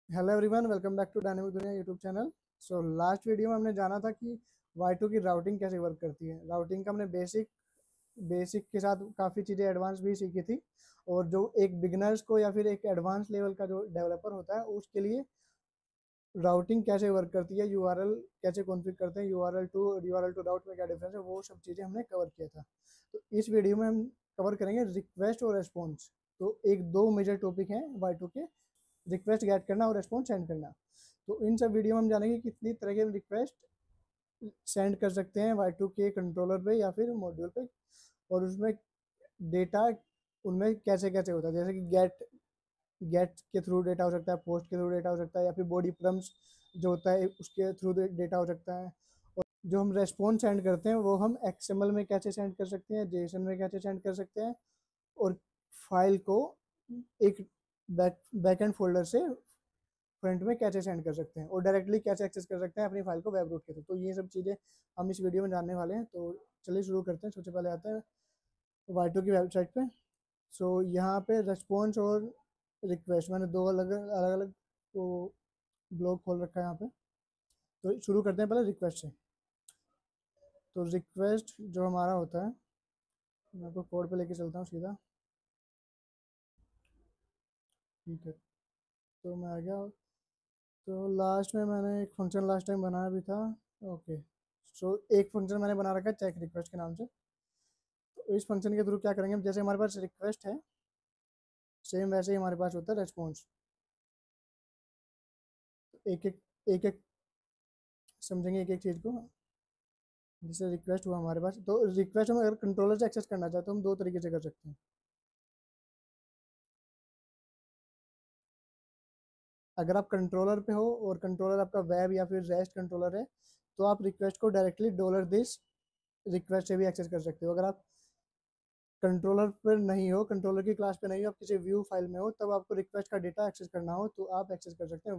Hello everyone, welcome back to dynamic Duniya YouTube channel. So last video में हमने जाना था कि Y2 की राउटिंग कैसे वर्क करती है। राउटिंग का हमने बेसिक बेसिक के साथ काफ़ी चीज़ें एडवांस भी सीखी थी। और जो एक बिगनर्स को या फिर एक एडवांस लेवल का जो डेवलपर होता है उसके लिए राउटिंग कैसे वर्क करती है, यूआरएल कैसे कॉन्फ़िगर करते हैं, यूआरएल टू राउट में क्या डिफरेंस है, वो सब चीज़ें हमने कवर किया था। तो इस वीडियो में हम कवर करेंगे रिक्वेस्ट और रेस्पॉन्स। तो एक दो मेजर टॉपिक हैं Y2 के, रिक्वेस्ट गेट करना और रेस्पॉन्स सेंड करना। तो इन सब वीडियो में हम जानेंगे कितनी तरह के रिक्वेस्ट सेंड कर सकते हैं Y2 के कंट्रोलर पे या फिर मॉड्यूल पे, और उसमें डेटा उनमें कैसे कैसे होता है। जैसे कि गेट गेट के थ्रू डेटा हो सकता है, पोस्ट के थ्रू डेटा हो सकता है, या फिर बॉडी प्रम्स जो होता है उसके थ्रू डेटा हो सकता है। जो हम रेस्पॉन्स सेंड करते हैं वो हम XML में कैसे सेंड कर सकते हैं, JSON में कैसे सेंड कर सकते हैं, और फाइल को एक बैकएंड फोल्डर से फ्रंट में कैसे सेंड कर सकते हैं, और डायरेक्टली कैसे एक्सेस कर सकते हैं अपनी फाइल को वेब रूट के थ्रू। तो ये सब चीज़ें हम इस वीडियो में जानने वाले हैं। तो चलिए शुरू करते हैं। सबसे पहले आते हैं Y2 की वेबसाइट पे। सो यहाँ पे रेस्पॉन्स और रिक्वेस्ट मैंने दो अलग अलग अलग वो ब्लॉग खोल रखा है यहाँ पे। तो शुरू करते हैं पहले रिक्वेस्ट से। तो रिक्वेस्ट जो हमारा होता है, मैं आपको कोड पे लेके चलता हूँ सीधा। ठीक है, तो मैं आ गया। तो लास्ट में मैंने एक फंक्शन लास्ट टाइम बनाया भी था। ओके, सो एक फंक्शन मैंने बना रखा है चेक रिक्वेस्ट के नाम से। तो इस फंक्शन के थ्रू क्या करेंगे हम, जैसे हमारे पास रिक्वेस्ट है सेम वैसे ही हमारे पास होता है रेस्पॉन्स। एक एक एक एक समझेंगे एक एक चीज़ को। जैसे रिक्वेस्ट हुआ हमारे पास, तो रिक्वेस्ट हम अगर कंट्रोलर से एक्सेस करना चाहते हैं तो हम दो तरीके से कर सकते हैं। अगर आप कंट्रोलर पे हो और कंट्रोलर आपका वेब या फिर रेस्ट कंट्रोलर है, तो आप रिक्वेस्ट को डायरेक्टली $this रिक्वेस्ट से भी एक्सेस कर सकते हो। अगर आप कंट्रोलर पर नहीं हो, कंट्रोलर की क्लास पे नहीं हो, आप किसी व्यू फाइल में हो, तब आपको रिक्वेस्ट का डेटा एक्सेस करना हो तो आप एक्सेस कर सकते हैं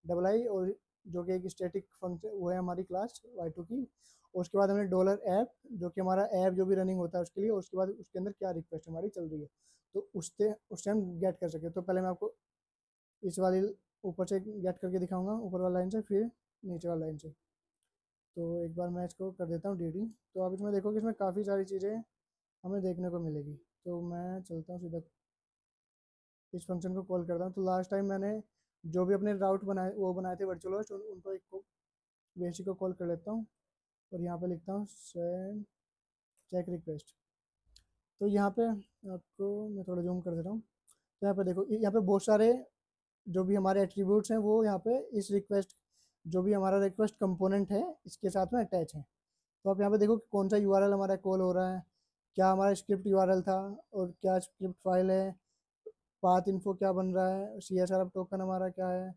Y और जो कि एक स्टैटिक फंक्शन वो है हमारी क्लास Y2 की। और उसके बाद हमने $ऐप जो कि हमारा ऐप जो भी रनिंग होता है उसके लिए, और उसके बाद उसके अंदर क्या रिक्वेस्ट हमारी चल रही है, तो उससे हम गेट कर सके। तो पहले मैं आपको इस वाली ऊपर से गेट करके दिखाऊंगा, ऊपर वाला लाइन से, फिर नीचे वाला लाइन से। तो एक बार मैं इसको कर देता हूँ DD। तो आप इसमें देखो कि इसमें काफ़ी सारी चीज़ें हमें देखने को मिलेगी। तो मैं चलता हूँ सीधा इस फंक्शन को कॉल करता हूँ। तो लास्ट टाइम मैंने जो भी अपने राउट बनाए वो बनाए थे वर्चुअल होस्ट, उनको एक को बेसिक को कॉल कर लेता हूँ, और यहाँ पे लिखता हूँ सेंड चेक रिक्वेस्ट। तो यहाँ पे आपको मैं थोड़ा जूम कर दे रहा हूँ। तो यहाँ पे देखो, यहाँ पे बहुत सारे जो भी हमारे एट्रीब्यूट्स हैं वो यहाँ पे इस रिक्वेस्ट, जो भी हमारा रिक्वेस्ट कंपोनेंट है इसके साथ में अटैच है। तो आप यहाँ पे देखो कि कौन सा यूआरएल हमारा कॉल हो रहा है, क्या हमारा स्क्रिप्ट यूआरएल था, और क्या स्क्रिप्ट फाइल है, पाथ इन्फो क्या बन रहा है, CSRF टोकन हमारा क्या है,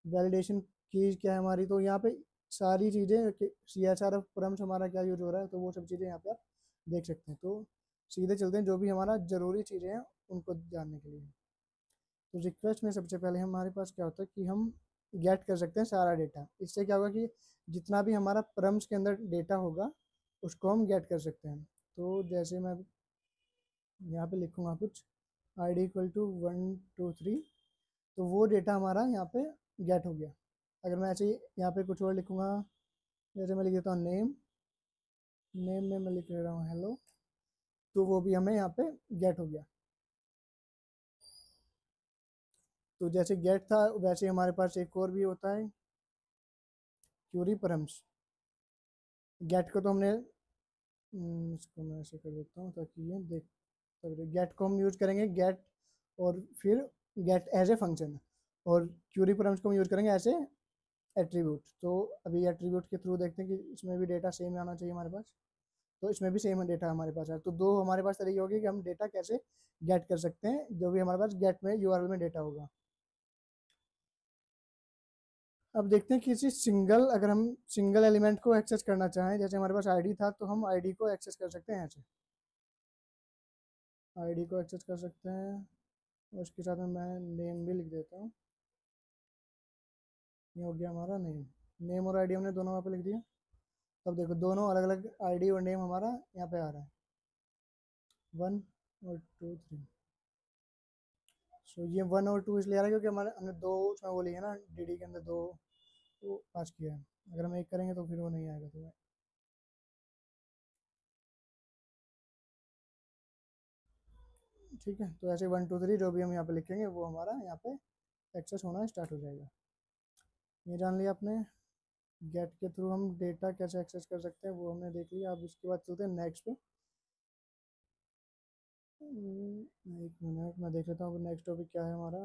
वैलिडेशन कीज क्या है हमारी। तो यहाँ पे सारी चीज़ें, CSRF परम्स हमारा क्या यूज हो रहा है, तो वो सब चीज़ें यहाँ पे आप देख सकते हैं। तो सीधे चलते हैं जो भी हमारा ज़रूरी चीज़ें हैं उनको जानने के लिए। तो रिक्वेस्ट में सबसे पहले हमारे पास क्या होता है कि हम गेट कर सकते हैं सारा डेटा। इससे क्या होगा कि जितना भी हमारा परम्स के अंदर डेटा होगा उसको हम गेट कर सकते हैं। तो जैसे मैं यहाँ पे लिखूँगा कुछ ID = 1 2 3, तो वो डेटा हमारा यहाँ पे गेट हो गया। अगर मैं ऐसे ही यहाँ पे कुछ और लिखूँगा, जैसे मैं लिख देता हूँ नेम, नेम में मैं लिख रहा हूँ हेलो, तो वो भी हमें यहाँ पे गेट हो गया। तो जैसे गेट था वैसे हमारे पास एक और भी होता है, क्यूरी परम्स। गेट को तो हमने इसको मैं ऐसे कर देता हूँ ताकि ये देख सकते। गेट को हम यूज करेंगे गेट, और फिर गेट एज ए फंक्शन, और क्यूरी परम्स को हम यूज करेंगे ऐसे एट्रीब्यूट। तो अभी एट्रीब्यूट के थ्रू देखते हैं कि इसमें भी डेटा सेम आना चाहिए हमारे पास। तो इसमें भी सेम डेटा हमारे पास है। तो दो हमारे पास तरीके होंगे कि हम डेटा कैसे गेट कर सकते हैं, जो भी हमारे पास गेट में यूआरएल में डेटा होगा। अब देखते हैं किसी सिंगल, अगर हम सिंगल एलिमेंट को एक्सेस करना चाहें, जैसे हमारे पास आईडी था तो हम आईडी को एक्सेस कर सकते हैं ऐसे, आईडी को एक्सेस कर सकते हैं। और उसके साथ में मैं नेम भी लिख देता हूँ। ये हो गया हमारा नेम। नेम और आईडी हमने दोनों वहाँ पे लिख दिया। अब देखो दोनों अलग अलग आईडी और नेम हमारा यहाँ पे आ रहा है, 1 और 2 3। सो ये 1 और 2 इसलिए आ रहा है क्योंकि हमारे हमने दो उसमें वो लिया ना, डी के अंदर दो तो पास किया है। अगर हम एक करेंगे तो फिर वो नहीं आएगा। तो ठीक है, तो ऐसे 1 2 3 जो भी हम यहाँ पे लिखेंगे वो हमारा यहाँ पे एक्सेस होना स्टार्ट हो जाएगा। ये जान लिया आपने। गेट के थ्रू हम डेटा कैसे एक्सेस कर सकते हैं वो हमने देख लिया। अब इसके बाद चलते हैं नेक्स्ट पे। एक मिनट मैं देख लेता हूँ नेक्स्ट टॉपिक क्या है हमारा।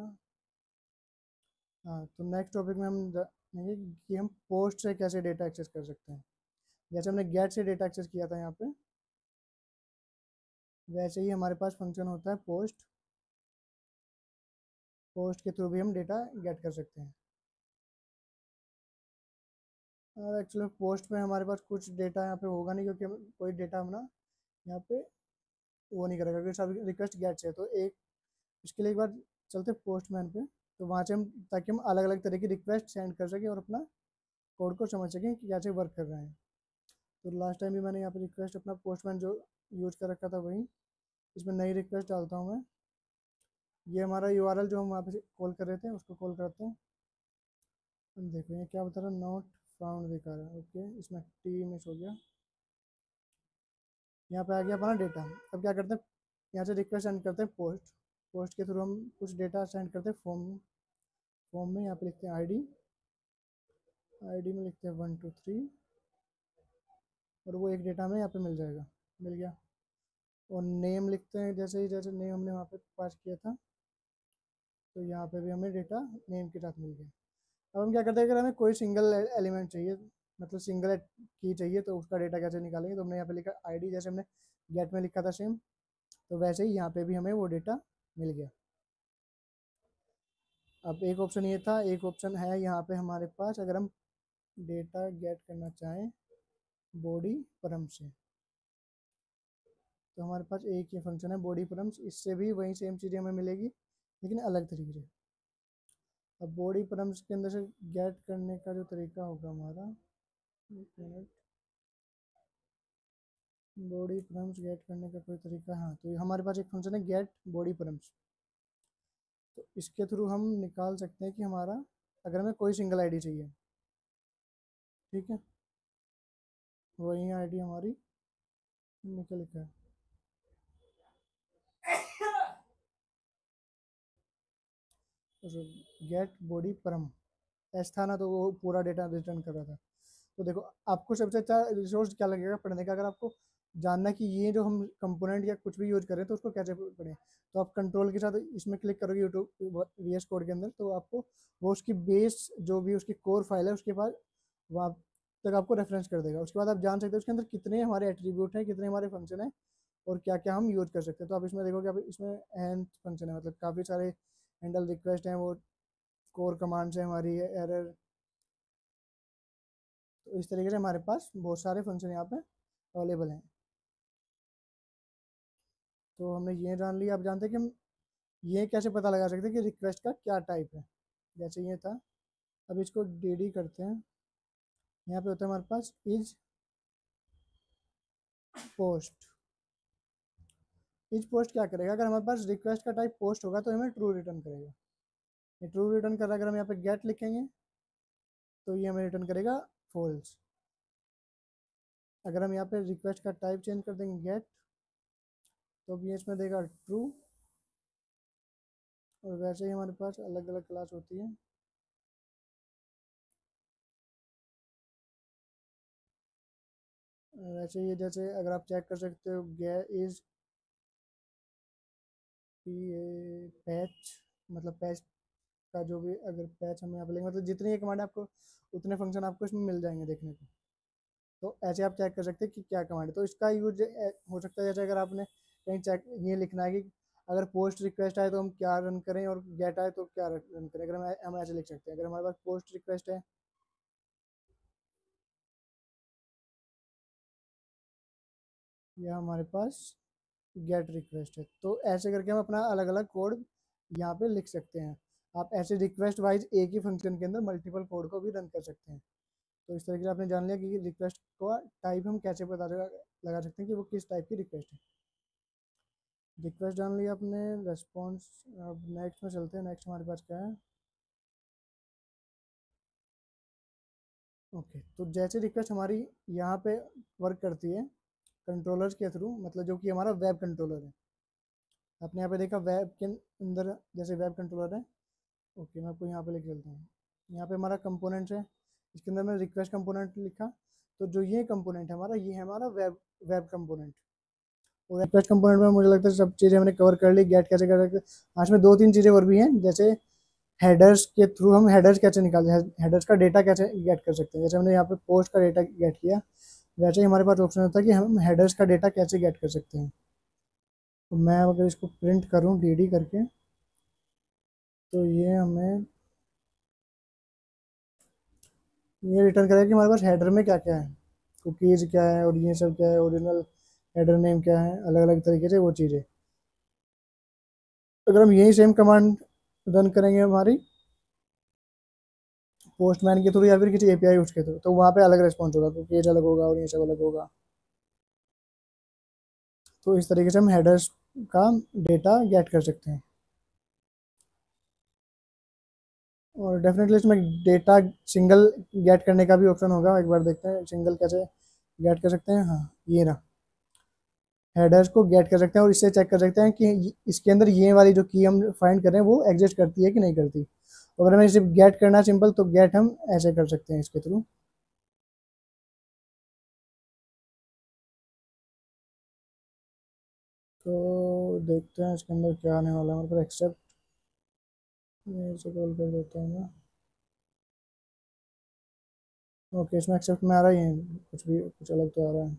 हाँ, तो नेक्स्ट टॉपिक में हम जानेंगे कि हम पोस्ट से कैसे डेटा एक्सेस कर सकते हैं। जैसे हमने गेट से डेटा एक्सेस किया था यहाँ पे, वैसे ही हमारे पास फंक्शन होता है पोस्ट। पोस्ट के थ्रू भी हम डेटा गेट कर सकते हैं। और एक्चुअली पोस्ट में हमारे पास कुछ डेटा यहाँ पे होगा नहीं, क्योंकि कोई डेटा हम ना यहाँ पे वो नहीं करेगा, क्योंकि सब रिक्वेस्ट गेट से है। तो एक इसके लिए एक बार चलते पोस्टमैन पे। तो वहाँ से हम, ताकि हम अलग अलग तरह की रिक्वेस्ट सेंड कर सकें और अपना कोड को समझ सकें कि कैसे वर्क कर रहे हैं। तो लास्ट टाइम भी मैंने यहाँ पे रिक्वेस्ट अपना पोस्टमैन जो यूज़ कर रखा था वही, इसमें नई रिक्वेस्ट डालता हूँ मैं। ये हमारा यूआरएल जो हम वहाँ पे कॉल कर रहे थे उसको कॉल करते हैं। हम देखो ये क्या बता रहा है, नॉट फाउंड दिखा रहा है। ओके, इसमें टी मिस हो गया। यहाँ पे आ गया अपना डेटा। अब क्या करते हैं, यहाँ से रिक्वेस्ट सेंड करते हैं पोस्ट। पोस्ट के थ्रू हम कुछ डेटा सेंड करते हैं फॉर्म में। फॉर्म में यहाँ पे लिखते हैं आईडी। आईडी में लिखते हैं 1 2 3 और वो एक डेटा में यहाँ पे मिल जाएगा। मिल गया। और नेम लिखते हैं, जैसे ही जैसे नेम हमने वहाँ पे पास किया था, तो यहाँ पे भी हमें डेटा नेम के साथ मिल गया। अब हम क्या करते हैं, अगर हमें कोई सिंगल एलिमेंट चाहिए, मतलब सिंगल की चाहिए, तो उसका डेटा कैसे निकालेंगे। तो हमने यहाँ पे लिखा आईडी, जैसे हमने गेट में लिखा था सेम, तो वैसे ही यहाँ पे भी हमें वो डेटा मिल गया। अब एक ऑप्शन ये था, एक ऑप्शन है यहाँ पे हमारे पास, अगर हम डेटा गेट करना चाहें बॉडी परम से, तो हमारे पास एक ही फंक्शन है बॉडी परम्स। इससे भी वही सेम चीज़ें हमें मिलेगी, लेकिन अलग तरीके से। अब बॉडी परम्स के अंदर से गेट करने का जो तरीका होगा हमारा, एक मिनट, बॉडी परम्स गेट करने का कोई तरीका, हाँ, तो हमारे पास एक फंक्शन है गेट बॉडी परम्स। तो इसके थ्रू हम निकाल सकते हैं कि हमारा, अगर हमें कोई सिंगल आईडी चाहिए, ठीक है, वही आईडी हमारी निकल लिखा है। गेट बॉडी परम एस था ना, तो वो पूरा डेटा रिटर्न कर रहा था। तो देखो, आपको सबसे अच्छा रिसोर्स क्या लगेगा पढ़ने का, अगर आपको जानना है कि ये जो हम कंपोनेंट या कुछ भी यूज करें तो उसको कैसे पढ़ें, तो आप कंट्रोल के साथ इसमें क्लिक करोगे यूट्यूब वीएस कोड के अंदर, तो आपको वो उसकी बेस जो भी उसकी कोर फाइल है उसके पास वहाँ तक आपको रेफरेंस कर देगा। उसके बाद आप जान सकते हो उसके अंदर कितने हमारे एट्रीब्यूट हैं, कितने हमारे फंक्शन हैं, और क्या क्या हम यूज कर सकते हैं। तो आप इसमें देखोगे, आप इसमें हैंड फंक्शन है, मतलब काफ़ी सारे हैंडल रिक्वेस्ट हैं, वो कोर कमांड से हमारी एरर। तो इस तरीके से हमारे पास बहुत सारे फंक्शन यहाँ पे अवेलेबल हैं। तो हमने ये जान लिया। अब जानते हैं कि हम ये कैसे पता लगा सकते हैं कि रिक्वेस्ट का क्या टाइप है। जैसे ये था, अब इसको डी करते हैं। यहाँ पे होता है हमारे पास इज पोस्ट। इज पोस्ट क्या करेगा, अगर हमारे पास रिक्वेस्ट का टाइप पोस्ट होगा तो हमें ट्रू रिटर्न करेगा। ये ट्रू रिटर्न कर रहा है। अगर हम यहाँ पे गेट लिखेंगे तो ये हमें रिटर्न करेगा फॉल्स। अगर हम यहाँ पे रिक्वेस्ट का टाइप चेंज कर देंगे गेट, तो भी इसमें देगा ट्रू। और वैसे ही हमारे पास अलग अलग क्लास होती है। वैसे ही जैसे अगर आप चेक कर सकते हो, गे इज पैच, मतलब पैच का जो भी, अगर पैच हम यहाँ पे लेंगे, मतलब जितनी ये कमांड है आपको उतने फंक्शन आपको इसमें मिल जाएंगे देखने को। तो ऐसे आप चेक कर सकते हैं कि क्या कमांड है। तो इसका यूज हो सकता है, जैसे अगर आपने कहीं चेक ये लिखना है कि अगर पोस्ट रिक्वेस्ट आए तो हम क्या रन करें, और गेट आए तो क्या रन करें। अगर हम ऐसे लिख सकते हैं, अगर हमारे पास पोस्ट रिक्वेस्ट है, या हमारे पास गेट रिक्वेस्ट है, तो ऐसे करके हम अपना अलग अलग कोड यहाँ पे लिख सकते हैं। आप ऐसे रिक्वेस्ट वाइज एक ही फंक्शन के अंदर मल्टीपल कोड को भी रन कर सकते हैं। तो इस तरीके से आपने जान लिया कि रिक्वेस्ट का टाइप हम कैसे पता लगा सकते हैं कि वो किस टाइप की रिक्वेस्ट है। रिक्वेस्ट डाल लिया आपने, रेस्पॉन्स। अब नेक्स्ट में चलते हैं, नेक्स्ट हमारे पास क्या है। ओके, तो जैसे रिक्वेस्ट हमारी यहाँ पे वर्क करती है कंट्रोलर्स के थ्रू, मतलब जो कि हमारा वेब कंट्रोलर है। आपने यहाँ पे देखा वेब के अंदर जैसे वेब कंट्रोलर है। ओके, मैं आपको यहाँ पे लेके चलता हूँ। यहाँ पे हमारा कंपोनेंट्स है, इसके अंदर मैंने रिक्वेस्ट कंपोनेंट लिखा। तो जो ये कंपोनेंट है हमारा, ये है हमारा वेब वेब कंपोनेंट। और रिक्वेस्ट कंपोनेंट में मुझे लगता है सब चीज़ें हमने कवर कर ली। गेट कैसे कर सकते हैं, आज में दो तीन चीज़ें और भी हैं, जैसे हेडर्स के थ्रू हम हेडर्स कैसे निकालते हैं, हेडर्स का डेटा कैसे गेट कर सकते हैं। जैसे हमने यहाँ पे पोस्ट का डेटा गेट किया, वैसे ही हमारे पास ऑप्शन होता है कि हम हेडर्स का डेटा कैसे गेट कर सकते हैं। तो मैं अगर इसको प्रिंट करूँ डी करके, तो ये हमें ये रिटर्न करेगा कि हमारे पास हेडर में क्या क्या है, कुकीज़ क्या है और ये सब क्या है, ओरिजिनल हेडर नेम क्या है, अलग अलग तरीके से वो चीज़ें। अगर हम यही सेम कमांड रन करेंगे हमारी पोस्टमैन के थ्रू या फिर किसी एपीआई उसके थ्रू, तो वहाँ पे अलग रिस्पॉन्स होगा, कुकीज़ अलग होगा और ये सब अलग होगा। तो इस तरीके से हम हेडर्स का डेटा गेट कर सकते हैं। और डेफिनेटली इसमें डेटा सिंगल गेट करने का भी ऑप्शन होगा, एक बार देखते हैं सिंगल कैसे गेट कर सकते हैं। हाँ, ये ना, हेडर्स को गेट कर सकते हैं और इससे चेक कर सकते हैं कि इसके अंदर ये वाली जो की हम फाइंड कर रहे हैं वो एग्जिस्ट करती है कि नहीं करती। अगर हमें सिर्फ गेट करना है सिंपल, तो गेट हम ऐसे कर सकते हैं इसके थ्रू। तो देखते हैं इसके अंदर क्या आने वाला है हमारे पास। एक्सेप्ट, इसे कॉल कर देता हूँ मैं। ओके, इसमें एक्सेप्ट में आ रहा ही है, कुछ भी कुछ अलग तो आ रहा है।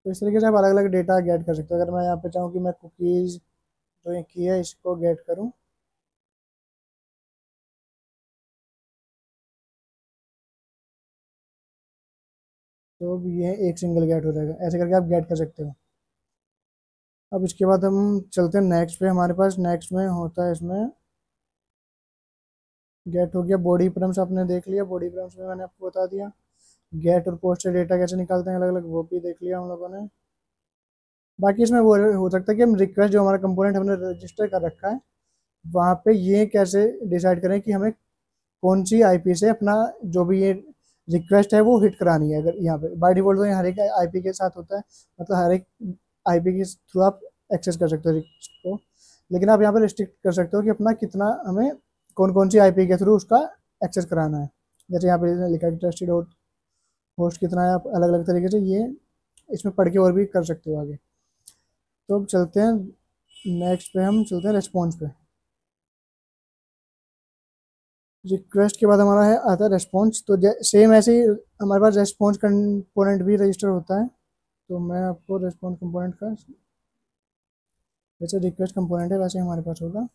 तो इस तरीके से आप अलग अलग डेटा गेट कर सकते हो। अगर मैं यहाँ पे चाहूँ कि मैं कुकीज़ जो ये की है इसको गेट करूँ, तो ये एक सिंगल गेट हो जाएगा। ऐसे करके आप गेट कर सकते हो। अब इसके बाद हम चलते हैं नेक्स्ट पे। हमारे पास नेक्स्ट में होता है, इसमें गेट हो गया। बॉडी प्रम्स आपने देख लिया, बॉडी प्रम्स में मैंने आपको बता दिया। गेट और पोस्ट से डेटा कैसे निकालते हैं अलग अलग, वो भी देख लिया हम लोगों ने। बाकी इसमें वो हो सकता है कि हम रिक्वेस्ट जो हमारा कंपोनेंट हमने रजिस्टर कर रखा है, वहाँ पे ये कैसे डिसाइड करें कि हमें कौन सी आईपी से अपना जो भी ये रिक्वेस्ट है वो हिट करानी है। अगर यहाँ पे बाय डिफॉल्ट तो ये हर एक आईपी के साथ होता है, मतलब हर एक आईपी के थ्रू आप एक्सेस कर सकते हो रिक्वेस्ट को। लेकिन आप यहाँ पे रिस्ट्रिक्ट कर सकते हो कि अपना कितना हमें कौन कौन सी आईपी के थ्रू उसका एक्सेस कराना है। जैसे यहाँ पे लिखा है ट्रस्टेड होस्ट कितना है, आप अलग अलग तरीके से ये इसमें पढ़ के और भी कर सकते हो आगे। तो अब चलते हैं नेक्स्ट पे, हम चलते हैं रेस्पॉन्स पे। रिक्वेस्ट के बाद हमारा है आता है रेस्पॉन्स। तो सेम ऐसे ही हमारे पास रेस्पॉन्स कंपोनेंट भी रजिस्टर होता है। तो मैं आपको रेस्पॉन्स कंपोनेंट का, जैसे रिक्वेस्ट कंपोनेंट है वैसे हमारे पास होगा।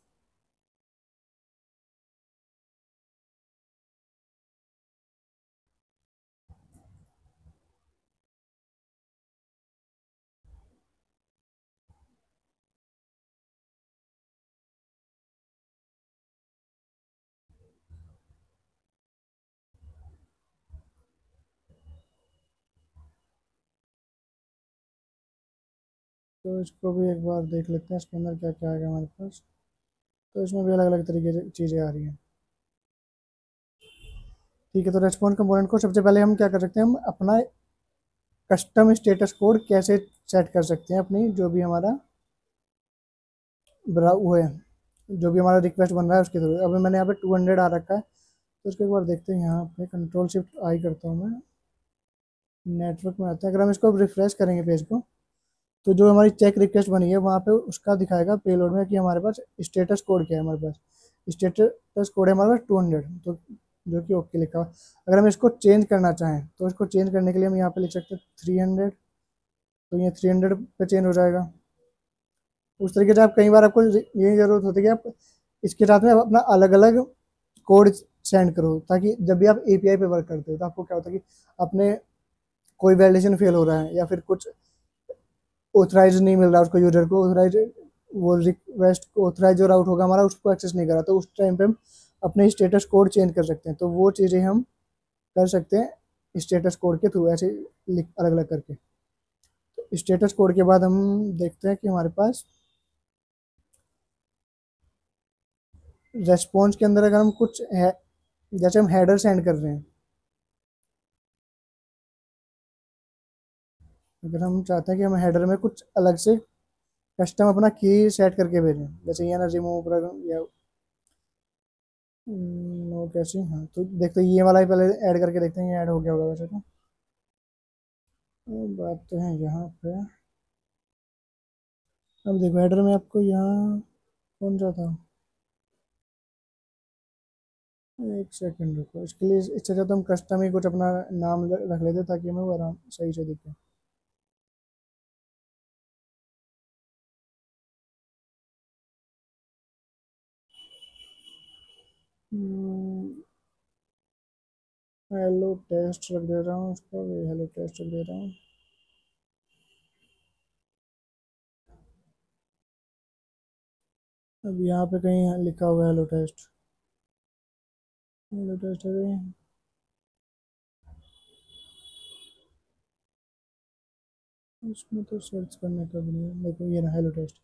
तो इसको भी एक बार देख लेते हैं इसके अंदर क्या क्या आएगा हमारे पास। तो इसमें भी अलग अलग तरीके से चीज़ें आ रही हैं। ठीक है, तो रेस्पॉन्स कंपोनेंट को सबसे पहले हम क्या कर सकते हैं, हम अपना कस्टम स्टेटस कोड कैसे सेट कर सकते हैं अपनी जो भी हमारा वो है, जो भी हमारा रिक्वेस्ट बन रहा है उसके थ्रू। अभी मैंने यहाँ पे 200 आ रखा है, तो इसको एक बार देखते हैं। यहाँ पे कंट्रोल शिफ्ट आई करता हूँ मैं, नेटवर्क में आता है। अगर हम इसको रिफ्रेश करेंगे पेज को, तो जो हमारी चेक रिक्वेस्ट बनी है वहाँ पे उसका दिखाएगा पेलोड में कि हमारे पास स्टेटस कोड क्या है। हमारे पास स्टेटस कोड है हमारे पास 200, तो जो कि ओके लिखा हुआ। अगर हम इसको चेंज करना चाहें, तो इसको चेंज करने के लिए हम यहाँ पे लिख सकते हैं 300। तो ये 300 पे चेंज हो जाएगा। उस तरीके से आप कई बार आपको ये जरूरत होती है कि आप इसके साथ में अपना अलग अलग कोड सेंड करो, ताकि जब भी आप एपीआई पे वर्क करते हो तो आपको क्या होता है कि अपने कोई वैलिडेशन फेल हो रहा है या फिर कुछ ऑथराइज नहीं मिल रहा उसको, यूजर को ऑथराइज, वो रिक्वेस्ट ऑथराइज जो राउट होगा हमारा उसको एक्सेस नहीं करा, तो उस टाइम पे हम अपने स्टेटस कोड चेंज कर सकते हैं। तो वो चीज़ें हम कर सकते हैं स्टेटस कोड के थ्रू, ऐसे अलग अलग करके। स्टेटस कोड के बाद हम देखते हैं कि हमारे पास रेस्पॉन्स के अंदर अगर हम कुछ है, जैसे हम हेडर सेंड कर रहे हैं, अगर हम चाहते हैं कि हम हेडर में कुछ अलग से कस्टम अपना की सेट करके भेजें, जैसे ये ना रिमूव या नो कैसे, हाँ तो देखते हैं ये वाला ही पहले ऐड करके देखते हैं ये ऐड हो गया होगा वैसे तो। बात तो है यहाँ पे। अब देखो हेडर में आपको यहाँ कौन सा था, एक सेकंड रुको, इसके लिए इससे अच्छा तो हम कस्टम ही कुछ अपना नाम रख लेते ताकि हमें वो आराम सही से दिखे। हेलो टेस्ट रख दे रहा हूँ उसका, हेलो टेस्ट रख दे रहा हूँ। अब यहाँ पे कहीं लिखा हुआ है हेलो टेस्ट, हेलो टेस्ट है कहीं? इसमें तो सर्च करने का भी नहीं है, देखो ये ना हेलो टेस्ट।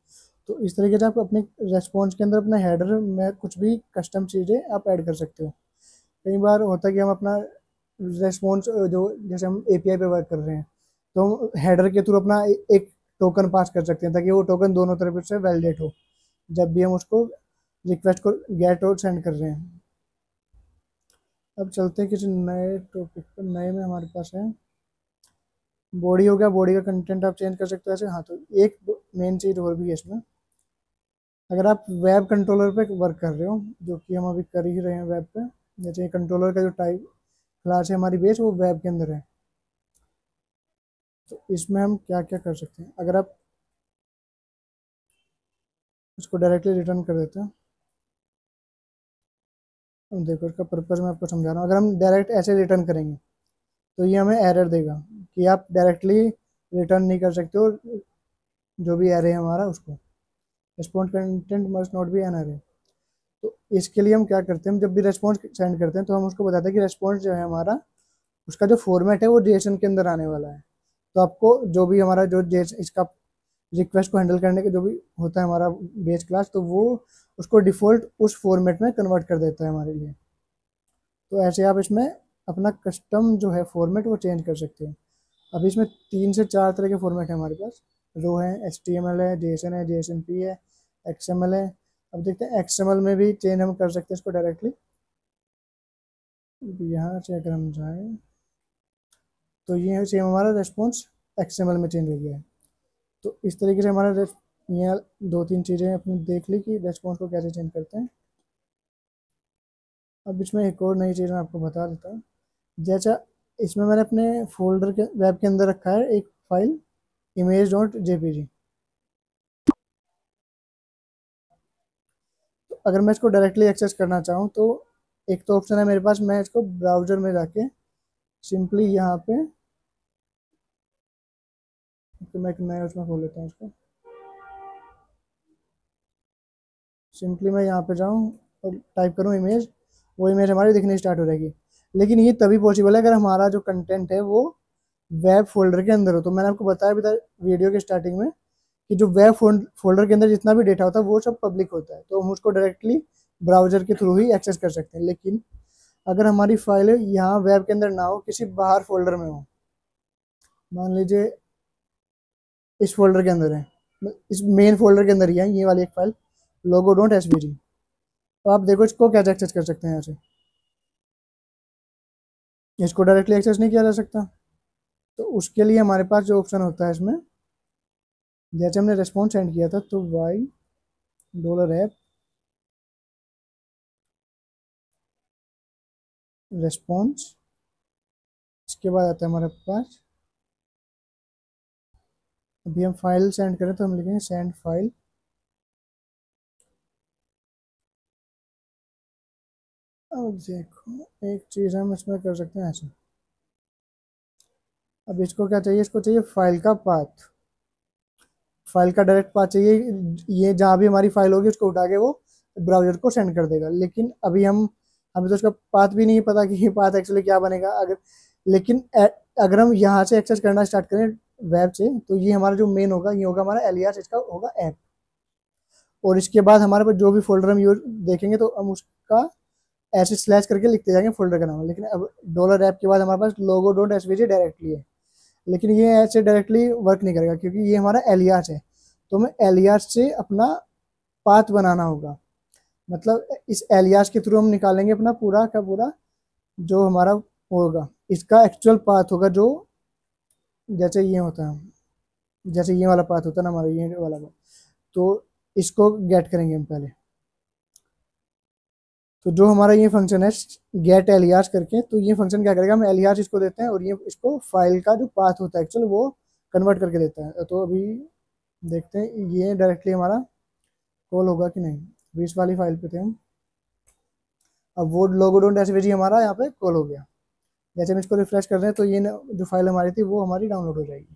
तो इस तरीके से आप अपने रेस्पॉन्स के अंदर अपने हेडर में कुछ भी कस्टम चीज़ें आप ऐड कर सकते हो। कई बार होता है कि हम अपना रेस्पॉन्स जो जैसे हम एपीआई पे वर्क कर रहे हैं, तो हम हेडर के थ्रू अपना एक टोकन पास कर सकते हैं ताकि वो टोकन दोनों तरफ से वैलिडेट हो जब भी हम उसको रिक्वेस्ट को गेट और सेंड कर रहे हैं। अब चलते हैं किसी नए टॉपिक पर, नए में हमारे पास है बॉडी हो गया, बॉडी का कंटेंट आप चेंज कर सकते हो ऐसे। हाँ तो एक मेन चीज़ और भी है इसमें, अगर आप वेब कंट्रोलर पे वर्क कर रहे हो, जो कि हम अभी कर ही रहे हैं वेब पे, जैसे कंट्रोलर का जो टाइप क्लास है हमारी बेस वो वेब के अंदर है, तो इसमें हम क्या क्या कर सकते हैं, अगर आप इसको डायरेक्टली रिटर्न कर देते हैं। अब देखो इसका पर्पज़ मैं आपको समझा रहा हूँ, अगर हम डायरेक्ट ऐसे रिटर्न करेंगे तो ये हमें एरर देगा कि आप डायरेक्टली रिटर्न नहीं कर सकते हो जो भी एरे है हमारा उसको, response content must not be an array. तो इसके लिए हम क्या करते हैं, हम जब भी रिस्पॉन्स सेंड करते हैं तो हम उसको बताते हैं कि रिस्पॉन्स जो है हमारा, उसका जो फॉर्मेट है वो जेसन के अंदर आने वाला है। तो आपको जो भी हमारा जो इसका रिक्वेस्ट को हैंडल करने के जो भी होता है हमारा बेस क्लास, तो वो उसको डिफ़ॉल्ट उस फॉर्मेट में कन्वर्ट कर देता है हमारे लिए। तो ऐसे आप इसमें अपना कस्टम जो है फॉर्मेट वो चेंज कर सकते हैं। अभी इसमें 3 से 4 तरह के फॉर्मेट है हमारे पास, रो है, HTML है, JSON है, JSONP है, XML है। अब देखते हैं XML में भी चेंज हम कर सकते हैं इसको डायरेक्टली। यहाँ से अगर हम जाएँ तो ये सेम हमारा रेस्पॉन्स XML में चेंज हो गया है। तो इस तरीके से हमारा यहाँ 2-3 चीज़ें अपने देख ली कि रेस्पॉन्स को कैसे चेंज करते हैं। अब इसमें एक और नई चीज़ मैं आपको बता देता हूँ, जैसा इसमें मैंने अपने फोल्डर के वेब के अंदर रखा है एक फाइल image.jpg। तो अगर मैं इसको डायरेक्टली एक्सेस करना चाहूँ तो एक तो ऑप्शन है मेरे पास, मैं इसको ब्राउज़र में जाके सिंपली यहाँ पे, तो मैं एक नया उसमें खोल लेता हूँ उसको, सिंपली मैं यहाँ पे जाऊँ और टाइप करूँ इमेज, वो इमेज हमारी दिखनी स्टार्ट हो जाएगी। लेकिन ये तभी पॉसिबल है अगर हमारा जो कंटेंट है वो वेब फोल्डर के अंदर हो। तो मैंने आपको बताया भी था वीडियो के स्टार्टिंग में कि जो वेब फोल्डर के अंदर जितना भी डेटा होता है वो सब पब्लिक होता है, तो हम उसको डायरेक्टली ब्राउजर के थ्रू ही एक्सेस कर सकते हैं। लेकिन अगर हमारी फाइल यहाँ वेब के अंदर ना हो, किसी बाहर फोल्डर में हो, मान लीजिए इस फोल्डर के अंदर है, इस मेन फोल्डर के अंदर ही है ये वाली एक फाइल लोगो डॉट एसवीजी, तो आप देखो इसको कैसे एक्सेस कर सकते हैं यहाँ से, इसको डायरेक्टली एक्सेस नहीं किया जा सकता। तो उसके लिए हमारे पास जो ऑप्शन होता है इसमें, जैसे हमने रिस्पॉन्स सेंड किया था तो वाई $ऐप रिस्पॉन्स, इसके बाद आता है हमारे पास, अभी हम फाइल सेंड करें तो हम लिखेंगे सेंड फाइल। अब देखो एक चीज़ हम इसमें कर सकते हैं ऐसे, अब इसको क्या चाहिए, इसको चाहिए फाइल का पाथ, फाइल का डायरेक्ट पाथ चाहिए, ये जहाँ भी हमारी फाइल होगी उसको उठा के वो ब्राउजर को सेंड कर देगा। लेकिन अभी हम हमें तो उसका पाथ भी नहीं पता कि ये पाथ एक्चुअली क्या बनेगा। अगर लेकिन अगर हम यहाँ से एक्सेस करना स्टार्ट करें वेब से, तो ये हमारा जो मेन होगा, ये होगा हमारा एलियास, इसका होगा ऐप। और इसके बाद हमारे पास जो भी फोल्डर हम यूज देखेंगे तो हम उसका ऐसे स्लैश करके लिखते जाएंगे फोल्डर का नाम। लेकिन अब डॉलर ऐप के बाद हमारे पास लोगो डॉट एसवीजी डायरेक्टली है, लेकिन ये ऐसे डायरेक्टली वर्क नहीं करेगा क्योंकि ये हमारा एलियास है। तो हमें एलियास से अपना पाथ बनाना होगा, मतलब इस एलियास के थ्रू हम निकालेंगे अपना पूरा का पूरा जो हमारा होगा, इसका एक्चुअल पाथ होगा, जो जैसे ये होता है, जैसे ये वाला पाथ होता है ना हमारा, ये वाला पाथ। तो इसको गेट करेंगे हम पहले। तो जो हमारा ये फंक्शन है गेट एलियास करके, तो ये फंक्शन क्या करेगा, हम एलियास इसको देते हैं और ये इसको फाइल का जो पाथ होता है एक्चुअल वो कन्वर्ट करके देता है। तो अभी देखते हैं ये डायरेक्टली हमारा कॉल होगा कि नहीं। अभी इस वाली फाइल पे थे हम, अब वो लोगो डॉट एसवीजी हमारा यहाँ पे कॉल हो गया। जैसे हम इसको रिफ्रेश कर रहे हैं तो ये जो फाइल हमारी थी वो हमारी डाउनलोड हो जाएगी।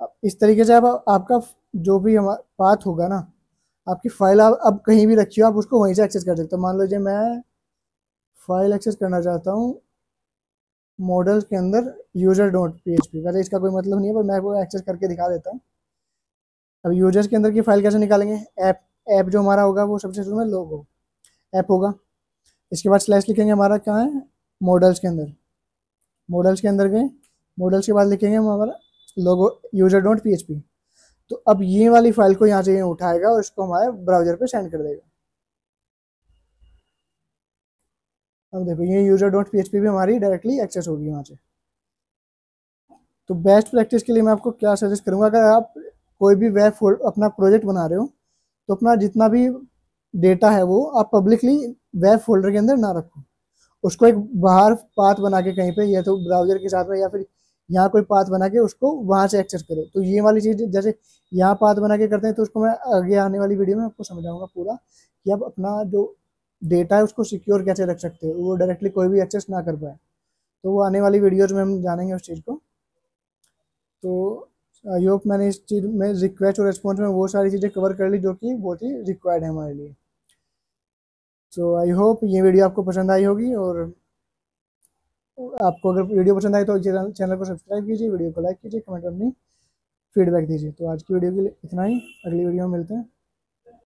अब इस तरीके से अब आपका जो भी हमारा पाथ होगा ना, आपकी फाइल आप अब कहीं भी रखी हो आप उसको वहीं से एक्सेस कर सकते हो। मान लीजिए मैं फाइल एक्सेस करना चाहता हूँ मॉडल के अंदर यूजर डॉट पीएचपी, वैसे इसका कोई मतलब नहीं है पर मैं वो एक्सेस करके दिखा देता हूँ। अब यूजर्स के अंदर की फाइल कैसे निकालेंगे, ऐप, ऐप जो हमारा होगा वो सबसे शुरू में लोगो ऐप होगा। इसके बाद स्लैश लिखेंगे, हमारा कहाँ है, मॉडल्स के अंदर, मॉडल्स के अंदर गए, मॉडल्स के बाद लिखेंगे हम हमारा लोगो यूजर डॉट पीएचपी। तो अब ये वाली फाइल को यहाँ से ये उठाएगा और इसको हमारे ब्राउजर पे सेंड कर देगा। अब देखो ये यूजर डॉट पीएचपी भी हमारी डायरेक्टली एक्सेस होगी वहाँ से। तो बेस्ट प्रैक्टिस के लिए मैं आपको क्या सजेस्ट करूँगा, अगर आप कोई भी वेब अपना प्रोजेक्ट बना रहे हो तो अपना जितना भी डेटा है वो आप पब्लिकली वेब फोल्डर के अंदर ना रखो, उसको एक बाहर पाथ बना के कहीं पे, या तो ब्राउजर के साथ में या फिर यहाँ कोई पाथ बना के उसको वहाँ से एक्सेस करो। तो ये वाली चीज़ जैसे यहाँ पाथ बना के करते हैं तो उसको मैं आगे आने वाली वीडियो में आपको समझाऊंगा पूरा कि आप अपना जो डेटा है उसको सिक्योर कैसे रख सकते हो, वो डायरेक्टली कोई भी एक्सेस ना कर पाए। तो वो आने वाली वीडियोज में हम जानेंगे उस चीज़ को। तो आई होप मैंने इस चीज़ में रिक्वेस्ट और रिस्पॉन्स में वो सारी चीज़ें कवर कर ली जो कि बहुत ही रिक्वायर्ड है हमारे लिए। तो आई होप ये वीडियो आपको पसंद आई होगी, और आपको अगर वीडियो पसंद आए तो चैनल को सब्सक्राइब कीजिए, वीडियो को लाइक कीजिए, कमेंट में अपनी फीडबैक दीजिए। तो आज की वीडियो के लिए इतना ही, अगली वीडियो में मिलते हैं।